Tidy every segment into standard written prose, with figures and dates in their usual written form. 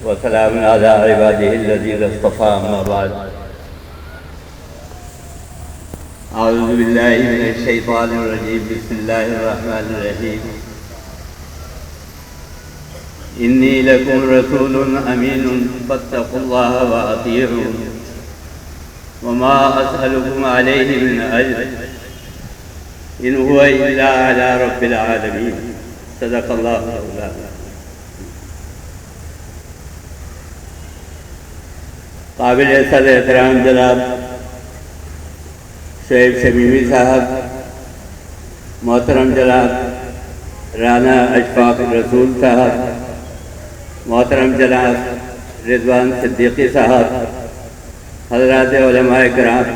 وسلام على عباده الذين اصطفى أما بعد أعوذ بالله من الشيطان الرجيم بسم الله الرحمن الرحيم إني لكم رسول أمين فاتقوا الله وأطيعون وما أسألكم عليه من أجر إن هو إلا على رب العالمين صدق الله مولانا۔ قابل صدر احترام جناب شعیب شمیمی صاحب، محترم جناب رانا اشفاق رسول صاحب، محترم جناب رضوان صدیقی صاحب، حضرات علماء کرام،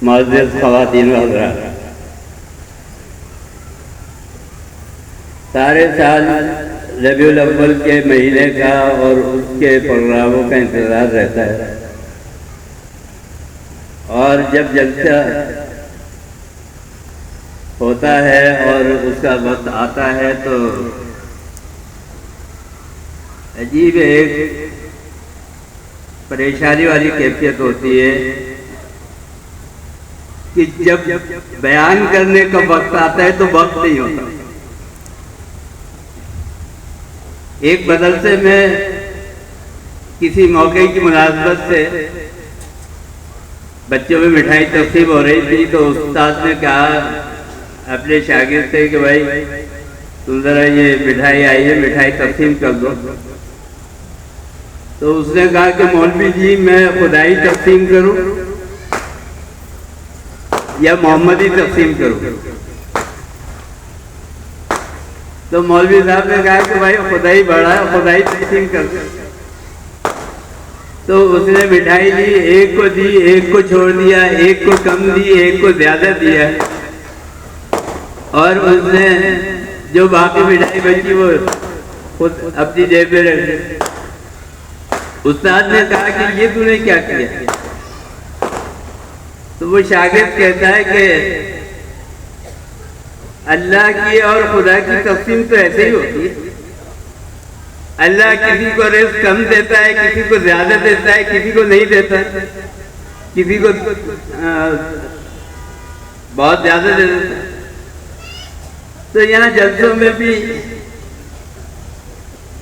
معزز خواتین و حضرات، سارے سال ربیع الاول کے مہینے کا اور اس کے پروگراموں کا انتظار رہتا ہے، اور جب جلسہ ہوتا ہے اور اس کا وقت آتا ہے تو عجیب ایک پریشانی والی کیفیت ہوتی ہے کہ جب بیان کرنے کا وقت آتا ہے تو وقت نہیں ہوتا۔ ایک مدرسے میں کسی موقع کی مناسبت سے بچوں میں مٹھائی تقسیم ہو رہی تھی تو استاد نے کہا اپنے شاگرد سے کہ بھائی تم ذرا یہ مٹھائی آئی ہے، مٹھائی تقسیم کر دو۔ تو اس نے کہا کہ مولوی جی میں خدائی تقسیم کروں یا محمدی تقسیم کروں؟ تو مولوی صاحب نے کہا کہ بھائی خدائی بڑا ہے، خدائی تقسیم کر دو۔ تو اس نے مٹھائی لی، ایک کو دی، ایک کو چھوڑ دیا، ایک کو کم دی، ایک کو زیادہ دیا، اور اس نے جو باقی مٹھائی بچی وہ خود اپنی جیب میں رکھ دی۔ استاد نے کہا کہ یہ تو نے کیا کیا؟ تو وہ شاگرد کہتا ہے کہ اللہ کی اور خدا کی تقسیم تو ایسے ہی ہوتی ہے، اللہ کسی کو رزق کم دیتا ہے، کسی کو زیادہ دیتا ہے، کسی کو نہیں دیتا، کسی کو بہت زیادہ دے دیتا ہے۔ تو یہاں جلسوں میں بھی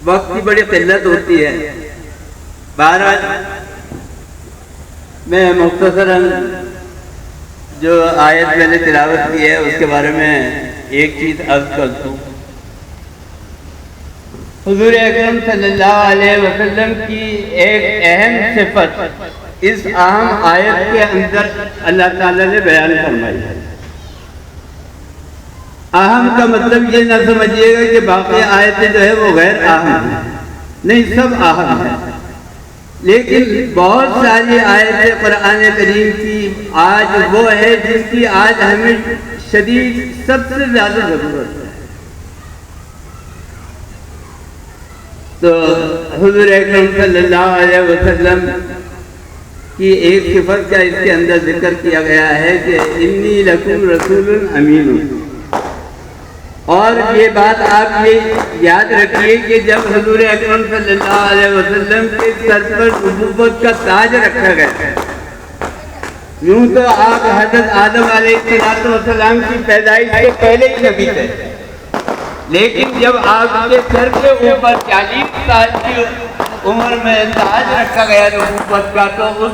وقت کی بڑی قلت ہوتی ہے۔ بہرحال میں مختصراً جو آیت میں نے تلاوت کی ہے اس کے بارے میں ایک چیز عرض کرتا ہوں۔ حضور اکرم صلی اللہ علیہ وسلم کی ایک اہم صفت اس اہم آیت کے اندر اللہ تعالیٰ نے بیان فرمائی ہے۔ اہم کا مطلب یہ نہ سمجھیے گا کہ باقی آیتیں جو ہے وہ غیر اہم ہیں، نہیں، سب اہم ہیں، لیکن بہت ساری آیتیں قرآن کریم کی آج وہ ہے جن کی آج ہمیں شدید سب سے زیادہ ضرورت ہے۔ تو حضور اکرم صلی اللہ علیہ وسلم کی ایک صفت کا اس کے اندر ذکر کیا گیا ہے کہ انی لکم رسول امین۔ اور یہ بات آپ یہ یاد رکھیے کہ جب حضور اکرم صلی اللہ علیہ وسلم کے سر پر نبوت کا تاج رکھا گیا، یوں تو آپ حضرت آدم علیہ السلام کی پیدائش سے پہلے ہی نبی تھے، لیکن جب آپ کے سر کے اوپر 40 سال کی عمر میں تاج رکھا گیا نبوت کا تو اس